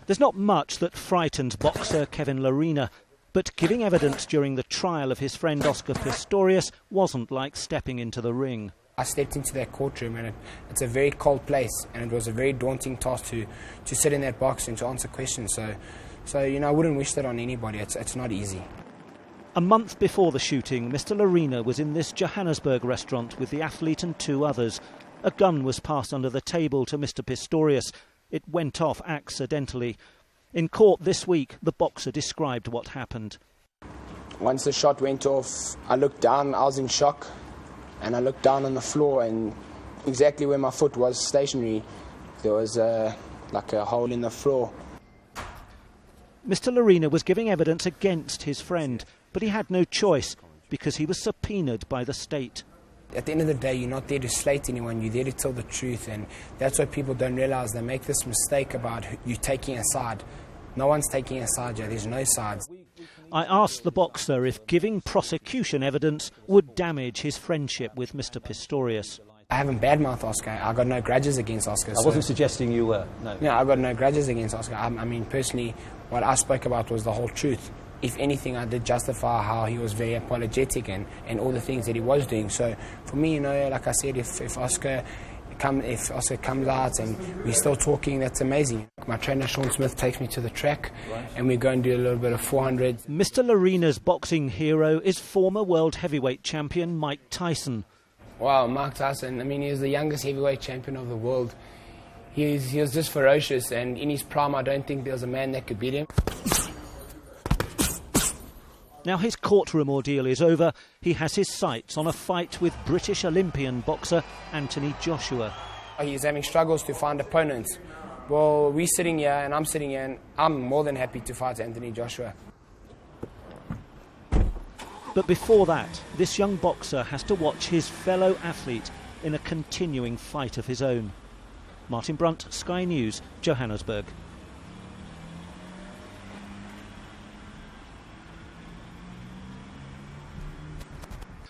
There's not much that frightened boxer Kevin Larena, but giving evidence during the trial of his friend Oscar Pistorius wasn't like stepping into the ring. I stepped into that courtroom and it's a very cold place, and it was a very daunting task to sit in that box and to answer questions. So you know, I wouldn't wish that on anybody. It's not easy. A month before the shooting, Mr. Larena was in this Johannesburg restaurant with the athlete and 2 others. A gun was passed under the table to Mr. Pistorius. It went off accidentally. In court this week, the boxer described what happened. Once the shot went off, I looked down, I was in shock, and I looked down on the floor, and exactly where my foot was stationary, there was like a hole in the floor. Mr. Larena was giving evidence against his friend, but he had no choice because he was subpoenaed by the state. At the end of the day, you're not there to slate anyone, you're there to tell the truth, and that's what people don't realise. They make this mistake about you taking a side. No one's taking a side here, there's no sides. I asked the boxer if giving prosecution evidence would damage his friendship with Mr. Pistorius. I haven't badmouthed Oscar. I got no grudges against Oscar. I wasn't suggesting you were, no. No, I got no grudges against Oscar. I mean, personally, what I spoke about was the whole truth. If anything, I did justify how he was very apologetic and all the things that he was doing. So for me, you know, like I said, if Oscar comes out and we're still talking, that's amazing. My trainer Sean Smith takes me to the track, and we go and do a little bit of 400. Mr. Larena's boxing hero is former world heavyweight champion Mike Tyson. Wow, Mike Tyson, I mean, he was the youngest heavyweight champion of the world. He was just ferocious, and in his prime, I don't think there was a man that could beat him. Now his courtroom ordeal is over. He has his sights on a fight with British Olympian boxer Anthony Joshua. He's having struggles to find opponents. Well, we're sitting here and I'm sitting here, and I'm more than happy to fight Anthony Joshua. But before that, this young boxer has to watch his fellow athlete in a continuing fight of his own. Martin Brunt, Sky News, Johannesburg.